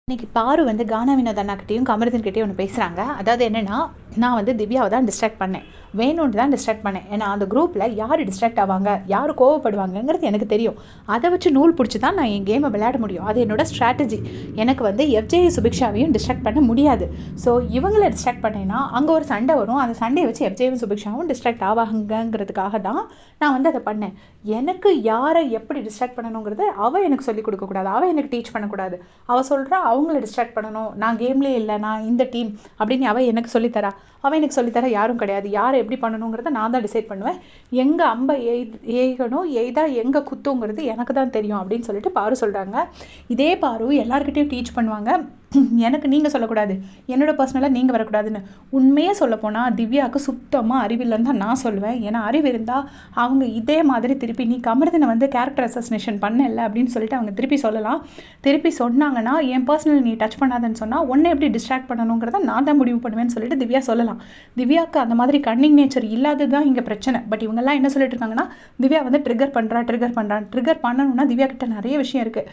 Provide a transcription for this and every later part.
இன்னைக்கு பாரு வந்து கானா வினோத் அண்ணாக்கிட்டையும் கமருதன்கிட்டையும் ஒன்று பேசுகிறாங்க. அதாவது என்னென்னா, நான் வந்து திவ்யாவை தான் டிஸ்ட்ராக்ட் பண்ணேன், வேணும்னு தான் டிஸ்ட்ராக்ட் பண்ணேன். ஏன்னா அந்த குரூப்பில் யார் டிஸ்ட்ராக்ட் ஆவாங்க, யார் கோவப்படுவாங்கங்கிறது எனக்கு தெரியும். அதை வச்சு நூல் பிடிச்சி தான் நான் என் கேமை விளையாட முடியும். அது என்னோட ஸ்ட்ராட்டஜி. எனக்கு வந்து எஃப்ஜே சுபிக்ஷாவையும் டிஸ்ட்ராக்ட் பண்ண முடியாது. ஸோ இவங்களை டிஸ்ட்ராக்ட் பண்ணேன்னா அங்கே ஒரு சண்டை வரும். அந்த சண்டையை வச்சு எஃப்ஜேயும் சுபிக்ஷாவும் டிஸ்ட்ராக்ட் ஆவாங்கங்கிறதுக்காக தான் நான் வந்து அதை பண்ணேன். எனக்கு யாரை எப்படி டிஸ்ட்ராக்ட் பண்ணணுங்கிறது அவள் எனக்கு சொல்லிக் கொடுக்கக்கூடாது, அவள் எனக்கு டீச் பண்ணக்கூடாது. அவள் சொல்கிறா அவங்கள டிஸ்ட்ராக்ட் பண்ணணும், நான் கேம்லேயே இல்லை, நான் இந்த டீம் அப்படின்னு அவள் எனக்கு சொல்லித்தரா. அவள் எனக்கு சொல்லித்தர யாரும் கிடையாது. யாரை எப்படி பண்ணணுங்கிறத நான் தான் டிசைட் பண்ணுவேன். எங்கே அம்பை ஏகணும் எய்தா எங்கே குத்துங்கிறது எனக்கு தான் தெரியும் அப்படின்னு சொல்லிட்டு பாரு சொல்கிறாங்க. இதே பாரு எல்லாருக்கிட்டையும் டீச் பண்ணுவாங்க. எனக்கு நீங்கள் சொல்லக்கூடாது, என்னோட பர்சனலாக நீங்கள் வரக்கூடாதுன்னு. உண்மையே சொல்லப்போனால் திவ்யாவுக்கு சுத்தமாக அறிவில்லைன்னு தான் நான் சொல்லுவேன். ஏன்னா அறிவு இருந்தால் அவங்க இதே மாதிரி திருப்பி நீ கமருதனை வந்து கேரக்டர் அசசினேஷன் பண்ணல அப்படின்னு சொல்லிட்டு அவங்க திருப்பி சொல்லலாம். திருப்பி சொன்னாங்கன்னா என் பர்சனல் நீ டச் பண்ணாதன்னு சொன்னால் உன்னை எப்படி டிஸ்ட்ராக்ட் பண்ணணுங்கிறத நான் தான் முடிவு பண்ணுவேன்னு சொல்லிட்டு திவ்யா சொல்லலாம். திவ்யாவுக்கு அந்த மாதிரி கன்னிங் நேச்சர் இல்லாதது தான் இங்கே பிரச்சனை. பட் இவங்கெல்லாம் என்ன சொல்லிட்டு இருக்காங்கன்னா, திவ்யா வந்து ட்ரிகர் பண்ணணும்னா திவ்யா கிட்ட நிறைய விஷயம் இருக்குது.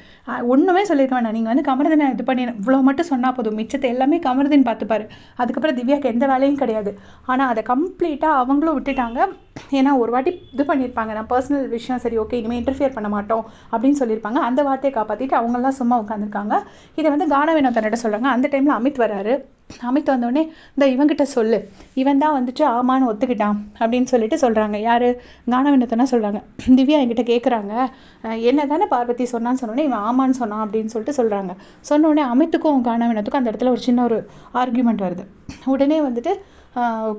ஒன்றுமே சொல்லியிருக்க வேணாம், நீங்கள் வந்து கமருதனை இது பண்ணி இவ்வளோ மட்டும் சொன்னால் போதும், மிச்சத்தை எல்லாமே கமருதன் பார்த்துப்பாரு. அதுக்கப்புறம் திவ்யாவுக்கு எந்த வேலையும் கிடையாது. ஆனால் அதை கம்ப்ளீட்டாக அவங்களும் விட்டுட்டாங்க. ஏன்னா ஒரு வாட்டி இது பண்ணியிருப்பாங்க, நான் பர்சனல் விஷயம் சரி ஓகே இனிமேல் இன்டர்ஃபியர் பண்ண மாட்டோம் அப்படின்னு சொல்லியிருப்பாங்க. அந்த வார்த்தையை காப்பாற்றிட்டு அவங்களாம் சும்மா உட்காந்துருக்காங்க. இதை வந்து கானா வினோத் தன்னிட்ட சொல்கிறாங்க. அந்த டைமில் அமித் வராரு. அமித் வந்தோடனே இந்த இவங்கிட்ட சொல்லு, இவன் தான் வந்துட்டு ஆமான்னு ஒத்துக்கிட்டான் அப்படின்னு சொல்லிட்டு சொல்கிறாங்க. யார்? கானா வினோத்னா சொல்கிறாங்க. திவ்யா என்கிட்ட கேட்குறாங்க, என்ன தானே பார்வதி சொன்னான்னு சொன்னோடனே இவன் ஆமான்னு சொன்னான் அப்படின்னு சொல்லிட்டு சொல்கிறாங்க. சொன்னோடனே அமித்துக்கும் கானா வினோத்துக்கும் அந்த இடத்துல ஒரு சின்ன ஒரு ஆர்கியூமெண்ட் வருது. உடனே வந்துட்டு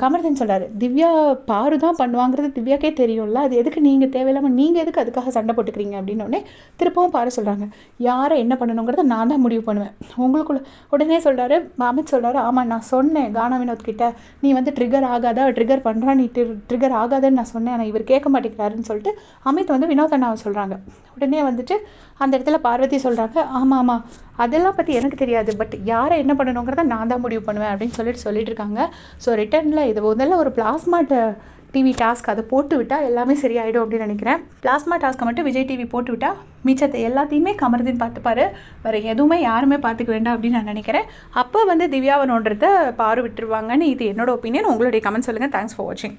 கமருதன் சொல்கிறாரு, திவ்யா பாரு தான் பண்ணுவாங்கிறது திவ்யாக்கே தெரியும்ல, அது எதுக்கு நீங்கள் தேவையில்லாமல் நீங்கள் எதுக்கு அதுக்காக சண்டை போட்டுக்கிறீங்க அப்படின்னோடனே திருப்பவும் பாரு சொல்கிறாங்க, யாரை என்ன பண்ணணுங்கிறத நான் தான் முடிவு பண்ணுவேன் உங்களுக்குள்ள. உடனே சொல்கிறாரு அமித் சொல்கிறாரு, ஆமாம் நான் சொன்னேன் கானா வினோத் கிட்ட, நீ வந்து ட்ரிகர் ஆகாத, ட்ரிகர் பண்ணுறா, நீ ட்ரிகர் ஆகாதன்னு நான் சொன்னேன், ஆனால் இவர் கேட்க மாட்டேங்கிறாருன்னு சொல்லிட்டு அமித் வந்து வினோத் அண்ணாவை சொல்கிறாங்க. உடனே வந்துட்டு அந்த இடத்துல பார்வதி சொல்கிறாங்க, ஆமாம் அதெல்லாம் பற்றி எனக்கு தெரியாது, பட் யாரை என்ன பண்ணணுங்கிறத நான் தான் முடிவு பண்ணுவேன் அப்படின்னு சொல்லிட்டு இருக்காங்க. ஸோ ரிட்டர்னில் இது முதல்ல ஒரு பிளாஸ்மா டிவி டாஸ்க் அதை போட்டு விட்டால் எல்லாமே சரியாயிடும் அப்படின்னு நினைக்கிறேன். பிளாஸ்மா டாஸ்க்கை மட்டும் விஜய் டிவி போட்டு விட்டால் மிச்சத்தை எல்லாத்தையுமே கமருதன் பார்த்துப்பாரு, வேறு எதுவுமே யாருமே பார்த்துக்க வேண்டாம் அப்படின்னு நான் நினைக்கிறேன். அப்போ வந்து திவ்யாவை நோண்டுறத பாரு விட்டுருவாங்கன்னு இது என்னோட ஒப்பீனியன். உங்களுடைய கமெண்ட் சொல்லுங்கள். தேங்க்ஸ் ஃபார் வாட்சிங்.